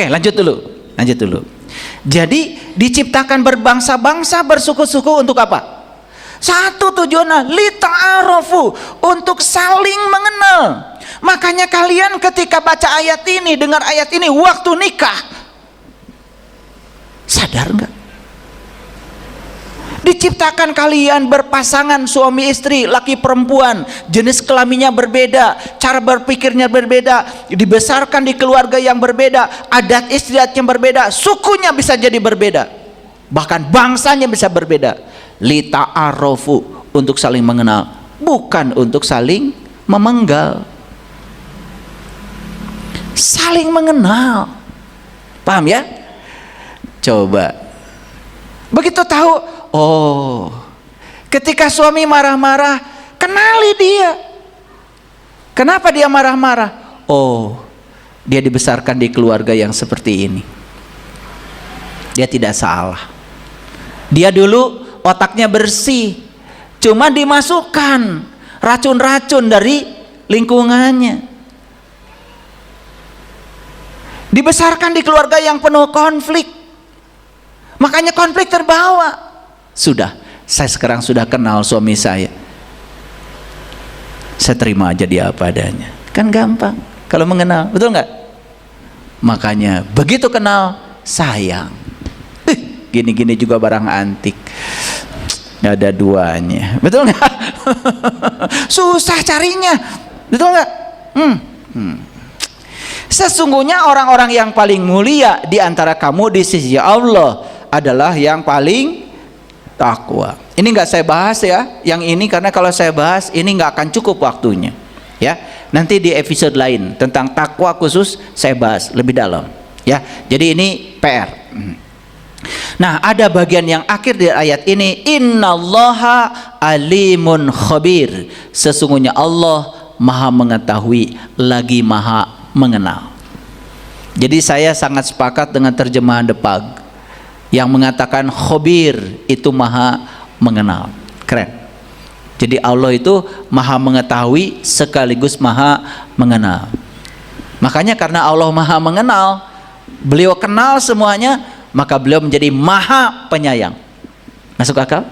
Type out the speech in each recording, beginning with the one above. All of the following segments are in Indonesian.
Oke, lanjut dulu. Jadi diciptakan berbangsa-bangsa, bersuku-suku untuk apa? Satu tujuannya, lita'arofu, untuk saling mengenal. Makanya kalian ketika baca ayat ini, dengar ayat ini waktu nikah, sadar nggak? Diciptakan kalian berpasangan suami istri, laki perempuan, jenis kelaminnya berbeda, cara berpikirnya berbeda, dibesarkan di keluarga yang berbeda, adat istiadat yang berbeda, sukunya bisa jadi berbeda, bahkan bangsanya bisa berbeda. Lita'arofu, untuk saling mengenal, bukan untuk saling memenggal. Saling mengenal, paham ya? Coba begitu tahu, oh, ketika suami marah-marah, kenali dia. Kenapa dia marah-marah? Oh, dia dibesarkan di keluarga yang seperti ini. Dia tidak salah. Dia dulu otaknya bersih, cuma dimasukkan racun-racun dari lingkungannya. Dibesarkan di keluarga yang penuh konflik, makanya konflik terbawa. Sudah, saya sekarang sudah kenal suami saya terima aja dia apa adanya. Kan gampang kalau mengenal, betul nggak? Makanya begitu kenal, sayang. Gini-gini juga barang antik, nggak ada duanya, betul nggak? Susah carinya, betul nggak? Sesungguhnya orang-orang yang paling mulia di antara kamu di sisi Allah adalah yang paling takwa. Ini nggak saya bahas ya, yang ini, karena kalau saya bahas ini nggak akan cukup waktunya. Ya, nanti di episode lain tentang takwa khusus saya bahas lebih dalam. Ya, jadi ini PR. Nah, ada bagian yang akhir di ayat ini, innallaha alimun khabir. Sesungguhnya Allah maha mengetahui lagi maha mengenal. Jadi saya sangat sepakat dengan terjemahan Depag yang mengatakan khabir itu maha mengenal. Keren. Jadi Allah itu maha mengetahui sekaligus maha mengenal. Makanya karena Allah maha mengenal, beliau kenal semuanya, maka beliau menjadi maha penyayang. Masuk akal?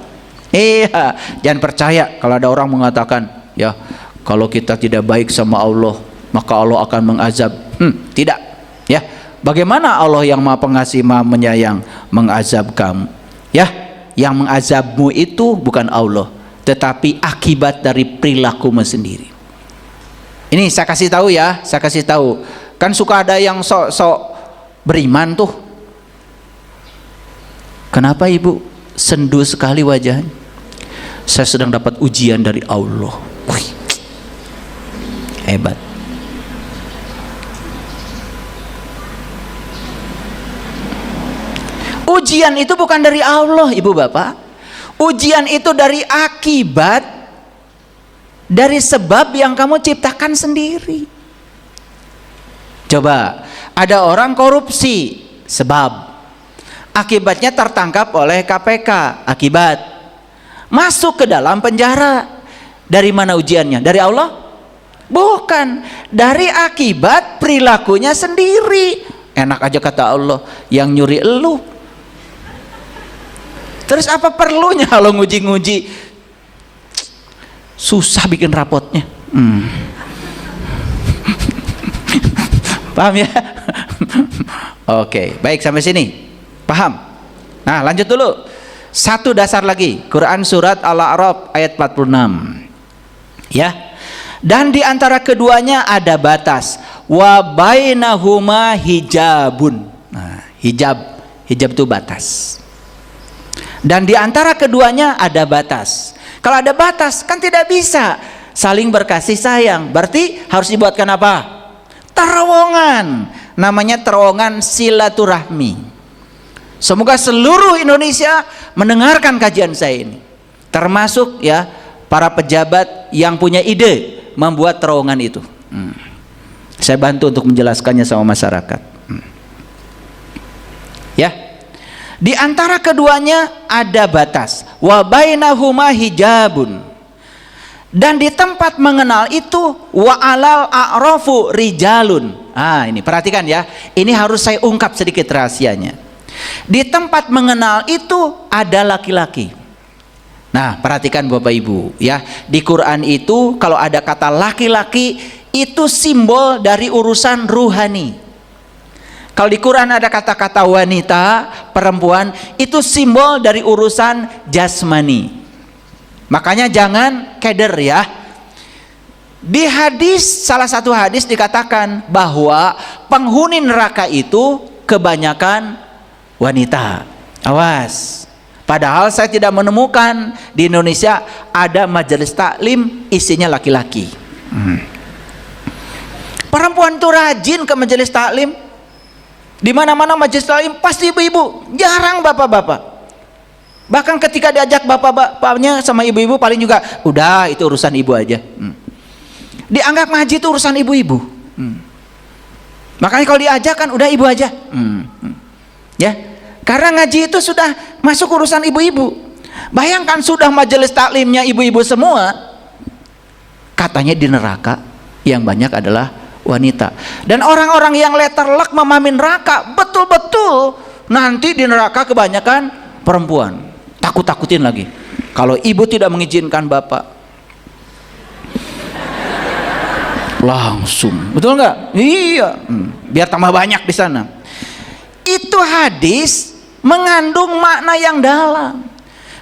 Iya. Jangan percaya kalau ada orang mengatakan, ya kalau kita tidak baik sama Allah maka Allah akan mengazab. Tidak. Ya, bagaimana Allah yang maha pengasih maha menyayang mengazab kamu? Ya, yang mengazabmu itu bukan Allah, tetapi akibat dari perilakumu sendiri. Ini saya kasih tahu ya, saya kasih tahu. Kan suka ada yang sok beriman tuh. Kenapa ibu sendu sekali wajahnya? Saya sedang dapat ujian dari Allah. Wih, hebat. Ujian itu bukan dari Allah, ibu bapak. Ujian itu dari akibat, dari sebab yang kamu ciptakan sendiri. Coba, ada orang korupsi, sebab. Akibatnya tertangkap oleh KPK, akibat. Masuk ke dalam penjara. Dari mana ujiannya? Dari Allah? Bukan, dari akibat perilakunya sendiri. Enak aja kata Allah, yang nyuri elu. Terus apa perlunya kalau nguji-nguji? Susah bikin rapotnya. Paham ya? Oke, baik sampai sini. Paham? Nah, lanjut dulu. Satu dasar lagi, Quran surat Al-A'raf ayat 46. Ya. Dan di antara keduanya ada batas. Wa bainahuma hijabun. Nah, hijab itu batas. Dan di antara keduanya ada batas. Kalau ada batas kan tidak bisa saling berkasih sayang. Berarti harus dibuatkan apa? Terowongan. Namanya terowongan silaturahmi. Semoga seluruh Indonesia mendengarkan kajian saya ini, termasuk ya para pejabat yang punya ide membuat terowongan itu. Saya bantu untuk menjelaskannya sama masyarakat. Ya, di antara keduanya ada batas. Wa bainahuma hijabun. Dan di tempat mengenal itu wa alal a'rafu rijalun. Ini perhatikan ya. Ini harus saya ungkap sedikit rahasianya. Di tempat mengenal itu ada laki-laki. Nah, perhatikan Bapak Ibu ya. Di Quran itu kalau ada kata laki-laki itu simbol dari urusan ruhani. Kalau di Quran ada kata-kata wanita, perempuan, itu simbol dari urusan jasmani. Makanya jangan keder ya. Di hadis, salah satu hadis dikatakan bahwa penghuni neraka itu kebanyakan wanita. Awas. Padahal saya tidak menemukan di Indonesia ada majelis taklim isinya laki-laki. Perempuan itu rajin ke majelis taklim. Di mana-mana majelis taklim pasti ibu-ibu, jarang bapak-bapak. Bahkan ketika diajak bapak-bapaknya sama ibu-ibu paling juga udah itu urusan ibu aja. Dianggap ngaji itu urusan ibu-ibu. Makanya kalau diajak kan udah ibu aja. Ya, karena ngaji itu sudah masuk urusan ibu-ibu. Bayangkan sudah majelis taklimnya ibu-ibu semua, katanya di neraka yang banyak adalah wanita. Dan orang-orang yang letterlek memahami neraka betul-betul nanti di neraka kebanyakan perempuan. Takut-takutin lagi kalau ibu tidak mengizinkan bapak, langsung, betul nggak? Iya, biar tambah banyak di sana. Itu hadis mengandung makna yang dalam.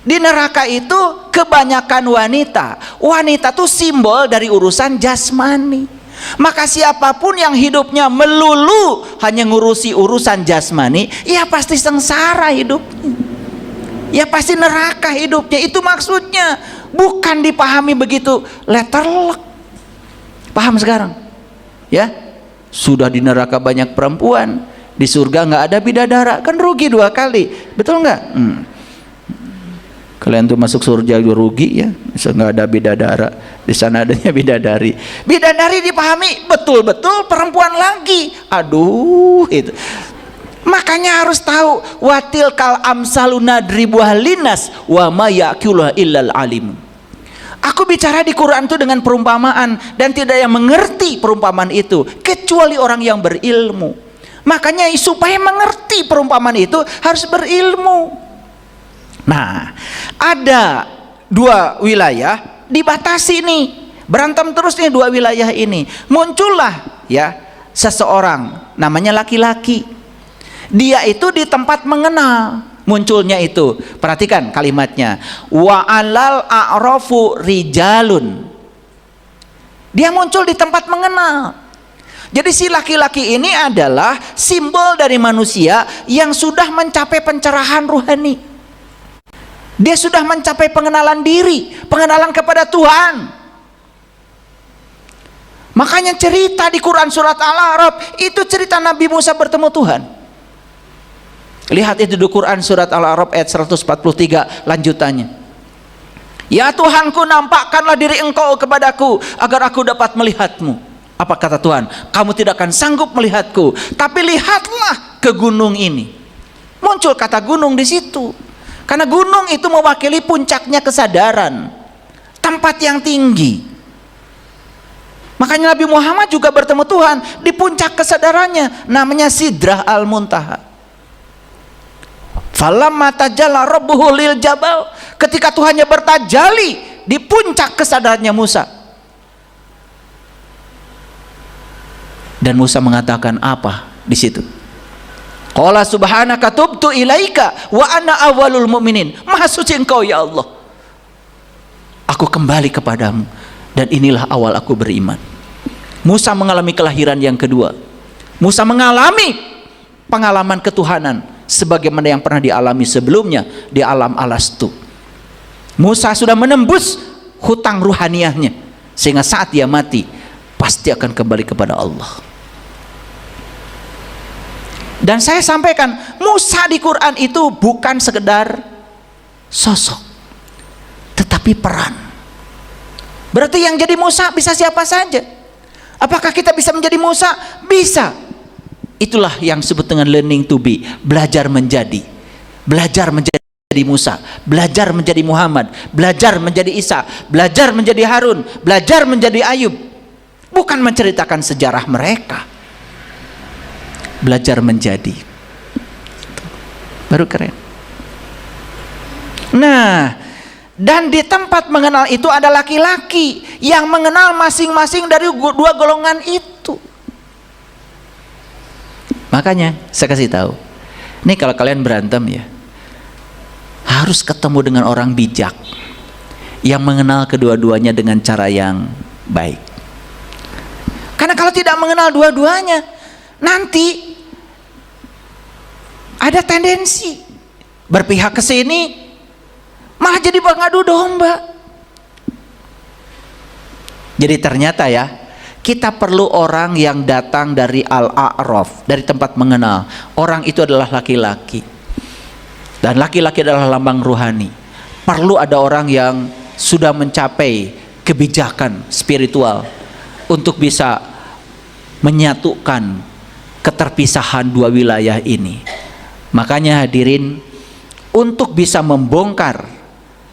Di neraka itu kebanyakan wanita. Wanita itu simbol dari urusan jasmani. Maka siapapun yang hidupnya melulu hanya ngurusi urusan jasmani, ya pasti sengsara hidupnya. Ya pasti neraka hidupnya. Itu maksudnya. Bukan dipahami begitu letterlek. Paham sekarang? Ya, sudah di neraka banyak perempuan, di surga nggak ada bidadara, kan rugi 2 kali, betul nggak? Kalian tuh masuk surga juga rugi ya, nggak ada bidadara, di sana adanya bidadari. Bidadari dipahami betul-betul perempuan lagi. Aduh, itu. Makanya harus tahu watil kal amsaluna dribuha linas wa ma ya'qiluha illal alim. Aku bicara di Quran itu dengan perumpamaan dan tidak yang mengerti perumpamaan itu kecuali orang yang berilmu. Makanya supaya mengerti perumpamaan itu harus berilmu. Nah, ada 2 wilayah dibatasi nih, berantem terus nih 2 wilayah ini. Muncullah ya seseorang namanya laki-laki. Dia itu di tempat mengenal munculnya itu. Perhatikan kalimatnya. Wa alal a'rafu rijalun. Dia muncul di tempat mengenal. Jadi si laki-laki ini adalah simbol dari manusia yang sudah mencapai pencerahan ruhani. Dia sudah mencapai pengenalan diri, pengenalan kepada Tuhan. Makanya cerita di Quran surat Al-A'raf itu cerita Nabi Musa bertemu Tuhan. Lihat itu di Quran surat Al-A'raf ayat 143 lanjutannya. Ya Tuhanku, nampakkanlah diri engkau kepadaku agar aku dapat melihatmu. Apa kata Tuhan? Kamu tidak akan sanggup melihatku, tapi lihatlah ke gunung ini. Muncul kata gunung di situ. Karena gunung itu mewakili puncaknya kesadaran, tempat yang tinggi. Makanya Nabi Muhammad juga bertemu Tuhan di puncak kesadarannya, namanya Sidrah Al-Muntaha. Falamma tajalla rabbuhu lil jabal, ketika Tuhannya bertajali di puncak kesadarannya Musa. Dan Musa mengatakan apa di situ? Qala subhanaka tubtu ilaika wa ana awwalul mu'minin. Maha suci engkau ya Allah, aku kembali kepadamu dan inilah awal aku beriman. Musa mengalami kelahiran yang kedua. Musa mengalami pengalaman ketuhanan sebagaimana yang pernah dialami sebelumnya di alam alastu. Musa sudah menembus hutang ruhaniahnya sehingga saat dia mati pasti akan kembali kepada Allah. Dan saya sampaikan, Musa di Quran itu bukan sekedar sosok, tetapi peran. Berarti yang jadi Musa bisa siapa saja. Apakah kita bisa menjadi Musa? Bisa. Itulah yang disebut dengan learning to be, belajar menjadi. Belajar menjadi menjadi Musa, belajar menjadi Muhammad, belajar menjadi Isa, belajar menjadi Harun, belajar menjadi Ayub. Bukan menceritakan sejarah mereka, belajar menjadi. Baru keren. Nah, dan di tempat mengenal itu ada laki-laki yang mengenal masing-masing dari dua golongan itu. Makanya saya kasih tahu, ini kalau kalian berantem ya, harus ketemu dengan orang bijak yang mengenal kedua-duanya dengan cara yang baik. Karena kalau tidak mengenal dua-duanya, nanti ada tendensi berpihak ke sini, malah jadi pengadu domba. Jadi ternyata ya, kita perlu orang yang datang dari Al-A'raf, dari tempat mengenal. Orang itu adalah laki-laki, dan laki-laki adalah lambang ruhani. Perlu ada orang yang sudah mencapai kebijakan spiritual untuk bisa menyatukan keterpisahan dua wilayah ini. Makanya hadirin, untuk bisa membongkar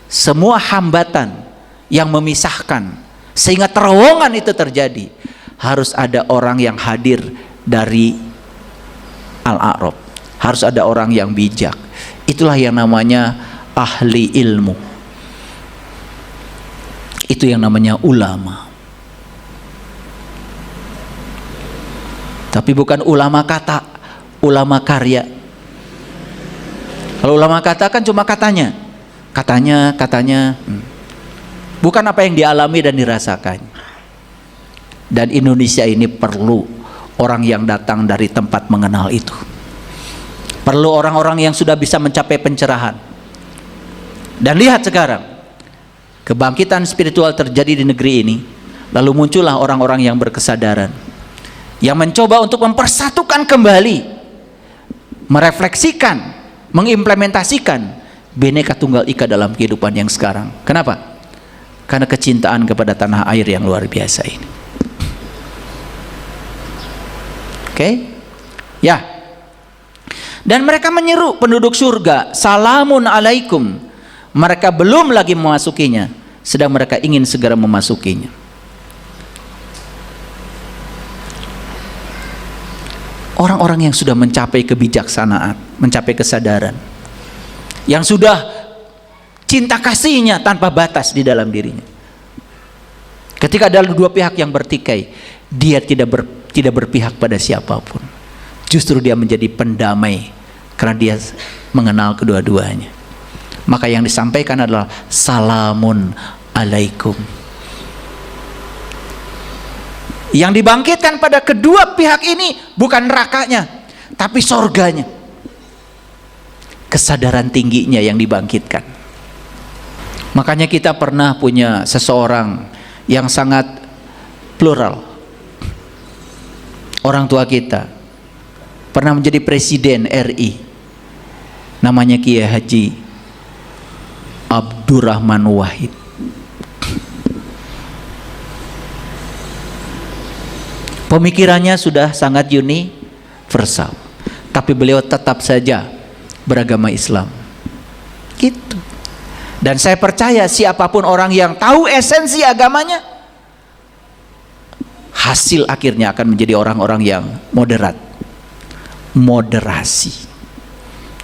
semua hambatan yang memisahkan sehingga terowongan itu terjadi, harus ada orang yang hadir dari Al-A'raf, harus ada orang yang bijak. Itulah yang namanya ahli ilmu, itu yang namanya ulama. Tapi bukan ulama kata, ulama karya. Kalau ulama kata kan cuma katanya, bukan apa yang dialami dan dirasakan. Dan Indonesia ini perlu orang yang datang dari tempat mengenal itu. Perlu orang-orang yang sudah bisa mencapai pencerahan. Dan lihat sekarang, kebangkitan spiritual terjadi di negeri ini, lalu muncullah orang-orang yang berkesadaran, yang mencoba untuk mempersatukan kembali, merefleksikan, mengimplementasikan Bhinneka Tunggal Ika dalam kehidupan yang sekarang. Kenapa? Karena kecintaan kepada tanah air yang luar biasa ini. Oke? Ya. Dan mereka menyeru penduduk surga, salamun alaikum. Mereka belum lagi memasukinya, sedang mereka ingin segera memasukinya. Orang-orang yang sudah mencapai kebijaksanaan, mencapai kesadaran, yang sudah cinta kasihnya tanpa batas di dalam dirinya. Ketika ada dua pihak yang bertikai, dia tidak berpihak pada siapapun. Justru dia menjadi pendamai karena dia mengenal kedua-duanya. Maka yang disampaikan adalah salamun alaikum. Yang dibangkitkan pada kedua pihak ini bukan nerakanya, tapi sorganya. Kesadaran tingginya yang dibangkitkan. Makanya kita pernah punya seseorang yang sangat plural. Orang tua kita pernah menjadi presiden RI, namanya Kiai Haji Abdurrahman Wahid. Pemikirannya sudah sangat universal, tapi beliau tetap saja beragama Islam. Gitu. Dan saya percaya siapapun orang yang tahu esensi agamanya, hasil akhirnya akan menjadi orang-orang yang moderat. Moderasi.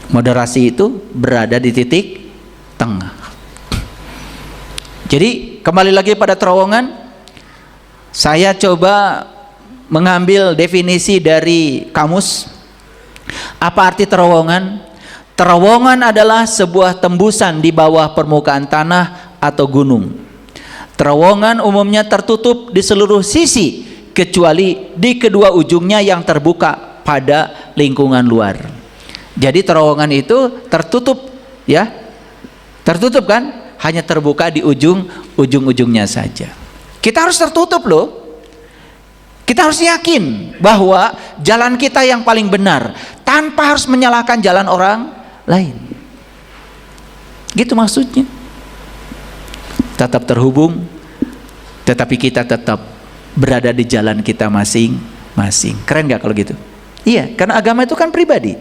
Moderasi itu berada di titik tengah. Jadi kembali lagi pada terowongan, saya coba mengambil definisi dari kamus. Apa arti terowongan? Terowongan adalah sebuah tembusan di bawah permukaan tanah atau gunung. Terowongan umumnya tertutup di seluruh sisi kecuali di kedua ujungnya yang terbuka pada lingkungan luar. Jadi terowongan itu tertutup, ya, tertutup kan? Hanya terbuka di ujung-ujungnya saja. Kita harus tertutup loh. Kita harus yakin bahwa jalan kita yang paling benar, tanpa harus menyalahkan jalan orang lain. Gitu maksudnya. Tetap terhubung, tetapi kita tetap berada di jalan kita masing-masing. Keren gak kalau gitu? Iya, karena agama itu kan pribadi.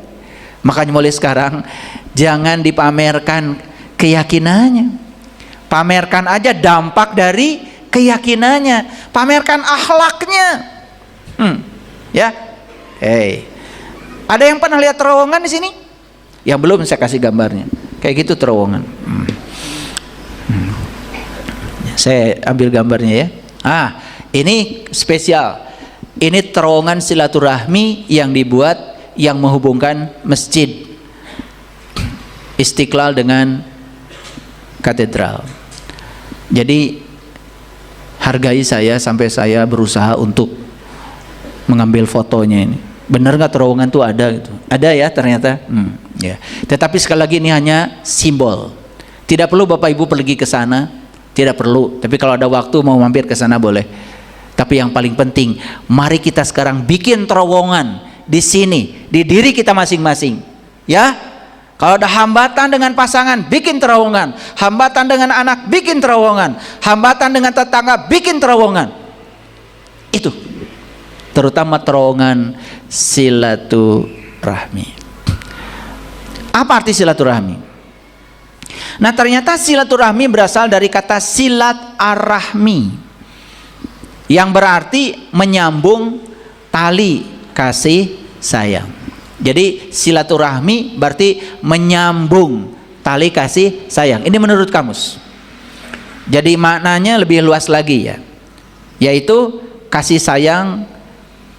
Makanya mulai sekarang jangan dipamerkan keyakinannya. Pamerkan aja dampak dari keyakinannya. Pamerkan akhlaknya. Ya. Ada yang pernah lihat terowongan di sini? Yang belum, saya kasih gambarnya. Kayak gitu terowongan. Saya ambil gambarnya ya. Ini spesial. Ini terowongan silaturahmi yang dibuat, yang menghubungkan masjid Istiqlal dengan katedral. Jadi hargai saya sampai saya berusaha untuk mengambil fotonya ini. Benar nggak terowongan tuh ada gitu? Ada ya ternyata. Ya. Tetapi sekali lagi ini hanya simbol. Tidak perlu Bapak Ibu pergi ke sana, tidak perlu. Tapi kalau ada waktu mau mampir ke sana boleh. Tapi yang paling penting, mari kita sekarang bikin terowongan di sini, di diri kita masing-masing. Ya. Kalau ada hambatan dengan pasangan, bikin terowongan. Hambatan dengan anak, bikin terowongan. Hambatan dengan tetangga, bikin terowongan. Itu. Terutama terowongan silaturahmi. Apa arti silaturahmi? Nah, ternyata silaturahmi berasal dari kata silat ar-rahmi, yang berarti menyambung tali kasih sayang. Jadi silaturahmi berarti menyambung tali kasih sayang. Ini menurut kamus. Jadi maknanya lebih luas lagi ya, yaitu kasih sayang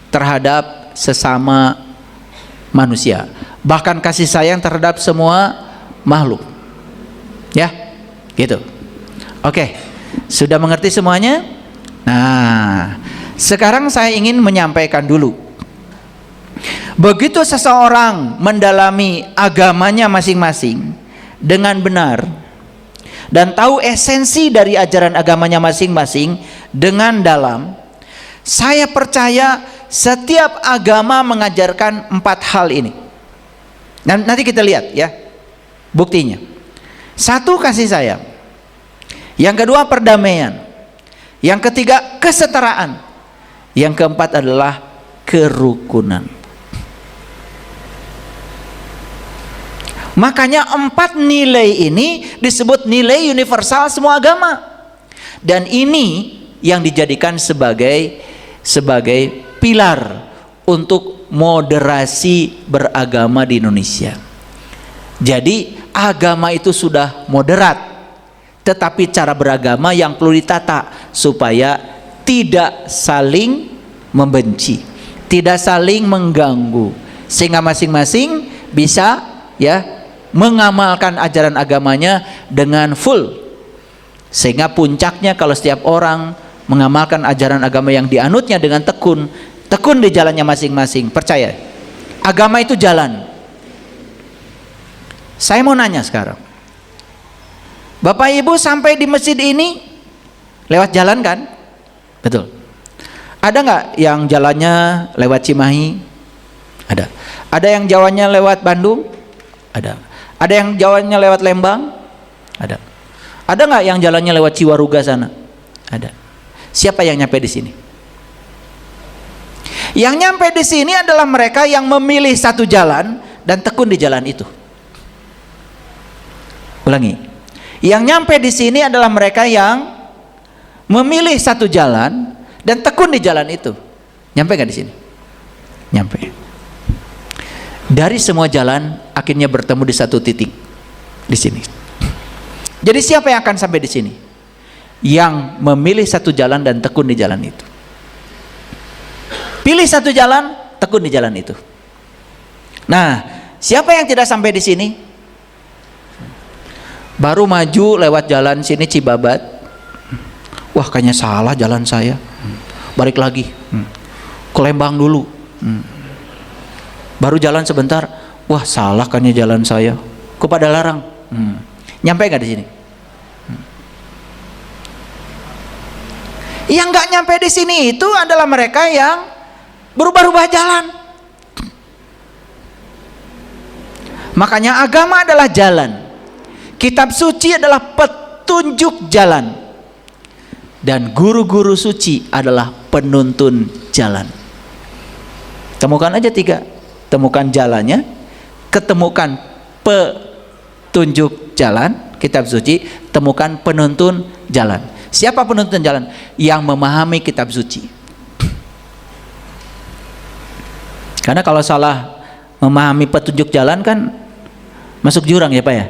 terhadap sesama manusia, bahkan kasih sayang terhadap semua makhluk. Ya, gitu. Oke, sudah mengerti semuanya? Nah, sekarang saya ingin menyampaikan dulu. Begitu seseorang mendalami agamanya masing-masing dengan benar dan tahu esensi dari ajaran agamanya masing-masing dengan dalam, saya percaya setiap agama mengajarkan 4 hal ini. Dan nanti kita lihat ya buktinya. 1, kasih sayang. Yang kedua, perdamaian. Yang ketiga, kesetaraan. Yang keempat adalah kerukunan. Makanya 4 nilai ini disebut nilai universal semua agama. Dan ini yang dijadikan sebagai pilar untuk moderasi beragama di Indonesia. Jadi agama itu sudah moderat, tetapi cara beragama yang perlu ditata supaya tidak saling membenci, tidak saling mengganggu, sehingga masing-masing bisa ya mengamalkan ajaran agamanya dengan full. Sehingga puncaknya kalau setiap orang mengamalkan ajaran agama yang dianutnya dengan tekun di jalannya masing-masing. Percaya, agama itu jalan. Saya mau nanya sekarang, Bapak Ibu sampai di masjid ini lewat jalan kan? Betul. Ada nggak yang jalannya lewat Cimahi? Ada. Ada yang jalannya lewat Bandung? Ada. Ada yang jalannya lewat Lembang? Ada. Ada nggak yang jalannya lewat Ciwaruga sana? Ada. Siapa yang nyampe di sini? Yang nyampe di sini adalah mereka yang memilih satu jalan dan tekun di jalan itu. Ulangi. Yang nyampe di sini adalah mereka yang memilih satu jalan dan tekun di jalan itu. Nyampe nggak di sini? Nyampe. Dari semua jalan akhirnya bertemu di satu titik di sini. Jadi siapa yang akan sampai di sini? Yang memilih satu jalan dan tekun di jalan itu. Pilih satu jalan, tekun di jalan itu. Nah, siapa yang tidak sampai di sini? Baru maju lewat jalan sini Cibabat. Wah, kayaknya salah jalan saya. Balik lagi. Ke Lembang dulu. Baru jalan sebentar. Wah, salah kayaknya jalan saya. Ke Padalarang. Nyampe nggak di sini? Yang nggak nyampe di sini itu adalah mereka yang berubah-ubah jalan. Makanya agama adalah jalan. Kitab suci adalah petunjuk jalan. Dan guru-guru suci adalah penuntun jalan. Temukan aja 3. Temukan jalannya, ketemukan petunjuk jalan, kitab suci, temukan penuntun jalan. Siapa penuntun jalan? Yang memahami kitab suci. Karena kalau salah memahami petunjuk jalan kan masuk jurang ya Pak ya.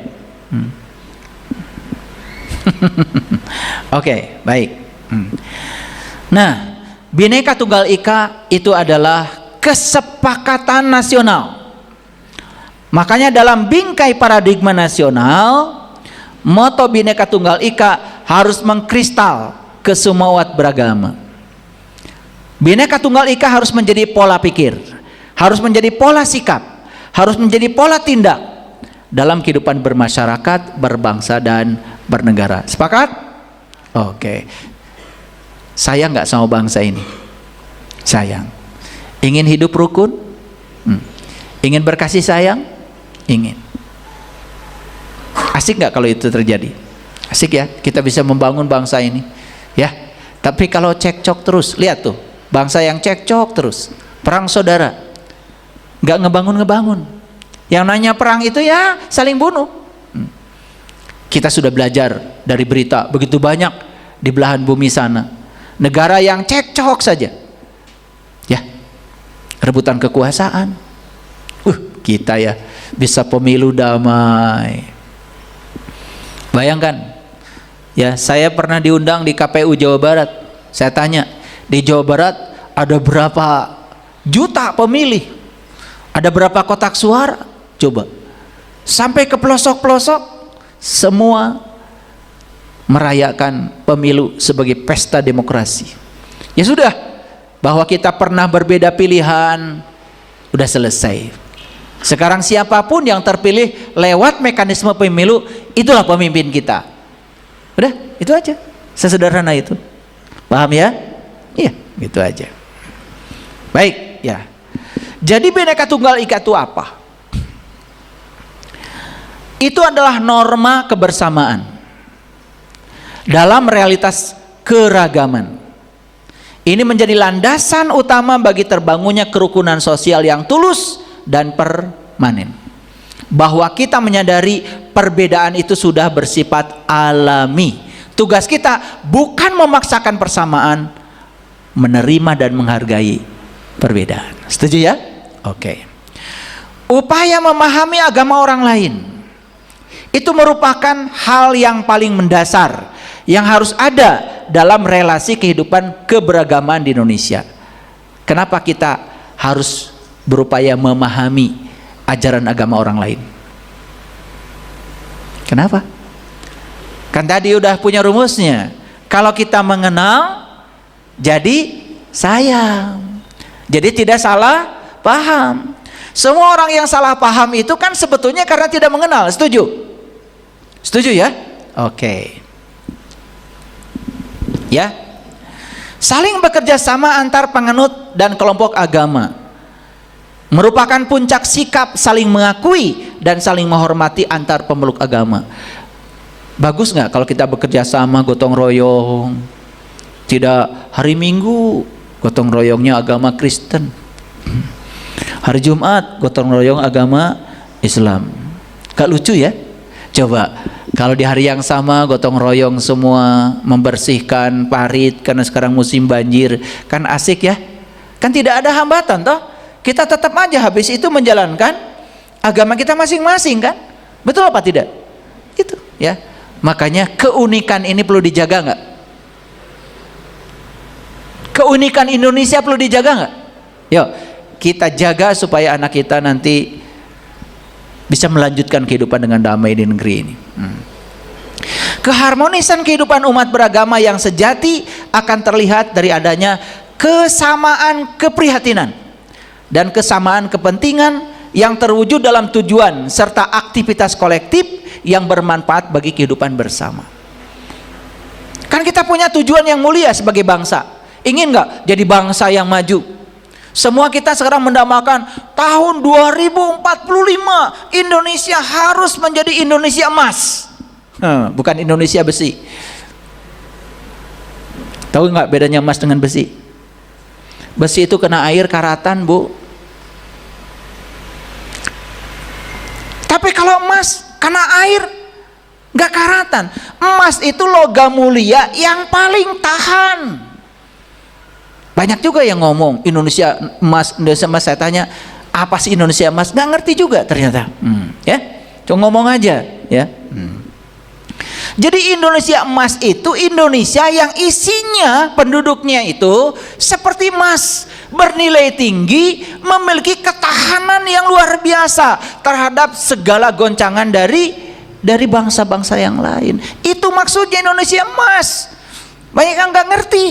Oke, baik. Nah, Bhinneka Tunggal Ika itu adalah kesepakatan nasional. Makanya dalam bingkai paradigma nasional, moto Bhinneka Tunggal Ika harus mengkristal ke semua umat beragama. Bhinneka Tunggal Ika harus menjadi pola pikir, harus menjadi pola sikap, harus menjadi pola tindak dalam kehidupan bermasyarakat, berbangsa dan bernegara. Sepakat? Oke. Sayang nggak sama bangsa ini? Sayang. Ingin hidup rukun? Ingin berkasih sayang? Ingin. Asik nggak kalau itu terjadi? Asik ya, kita bisa membangun bangsa ini ya. Tapi kalau cekcok terus, lihat tuh, bangsa yang cekcok terus, perang saudara, nggak ngebangun. Yang nanya perang itu ya saling bunuh. Kita sudah belajar dari berita begitu banyak di belahan bumi sana, negara yang cekcok saja ya, rebutan kekuasaan. Kita ya bisa pemilu damai. Bayangkan ya, saya pernah diundang di KPU Jawa Barat. Saya tanya, di Jawa Barat ada berapa juta pemilih, ada berapa kotak suara? Coba sampai ke pelosok-pelosok, semua merayakan pemilu sebagai pesta demokrasi. Ya sudah, bahwa kita pernah berbeda pilihan udah selesai. Sekarang siapapun yang terpilih lewat mekanisme pemilu, itulah pemimpin kita. Udah, itu aja. Sesederhana itu. Paham ya? Iya, gitu aja. Baik, ya. Jadi Bhinneka Tunggal Ika itu apa? Itu adalah norma kebersamaan dalam realitas keragaman. Ini menjadi landasan utama bagi terbangunnya kerukunan sosial yang tulus dan permanen. Bahwa kita menyadari perbedaan itu sudah bersifat alami. Tugas kita bukan memaksakan persamaan, menerima dan menghargai perbedaan. Setuju ya? Oke. Upaya memahami agama orang lain itu merupakan hal yang paling mendasar yang harus ada dalam relasi kehidupan keberagaman di Indonesia. Kenapa kita harus berupaya memahami ajaran agama orang lain? Kenapa? Kan tadi udah punya rumusnya. Kalau kita mengenal, jadi sayang. Jadi tidak salah paham. Semua orang yang salah paham itu kan sebetulnya karena tidak mengenal. Setuju? Setuju ya? Oke. Ya. Saling bekerja sama antar penganut dan kelompok agama merupakan puncak sikap saling mengakui dan saling menghormati antar pemeluk agama. Bagus nggak kalau kita bekerja sama gotong royong? Tidak hari Minggu gotong royongnya agama Kristen, hari Jumat gotong royong agama Islam. Gak lucu ya? Coba kalau di hari yang sama gotong royong semua membersihkan parit karena sekarang musim banjir, kan asik ya? Kan tidak ada hambatan toh? Kita tetap aja habis itu menjalankan agama kita masing-masing kan? Betul apa tidak? Itu ya. Makanya keunikan ini perlu dijaga nggak? Keunikan Indonesia perlu dijaga nggak? Yuk kita jaga supaya anak kita nanti bisa melanjutkan kehidupan dengan damai di negeri ini. Keharmonisan kehidupan umat beragama yang sejati akan terlihat dari adanya kesamaan keprihatinan dan kesamaan kepentingan yang terwujud dalam tujuan serta aktivitas kolektif yang bermanfaat bagi kehidupan bersama. Kan kita punya tujuan yang mulia sebagai bangsa. Ingin nggak jadi bangsa yang maju? Semua kita sekarang mendambakan tahun 2045 Indonesia harus menjadi Indonesia emas, bukan Indonesia besi. Tahu nggak bedanya emas dengan besi? Besi itu kena air karatan, Bu. Tapi kalau emas karena air nggak karatan. Emas itu logam mulia yang paling tahan. Banyak juga yang ngomong Indonesia emas, saya tanya apa sih Indonesia emas, nggak ngerti juga ternyata. Ya, cuma ngomong aja ya. Jadi Indonesia emas itu Indonesia yang isinya penduduknya itu seperti emas, bernilai tinggi, memiliki ketahanan yang luar biasa terhadap segala goncangan dari bangsa-bangsa yang lain. Itu maksudnya Indonesia emas. Banyak yang nggak ngerti.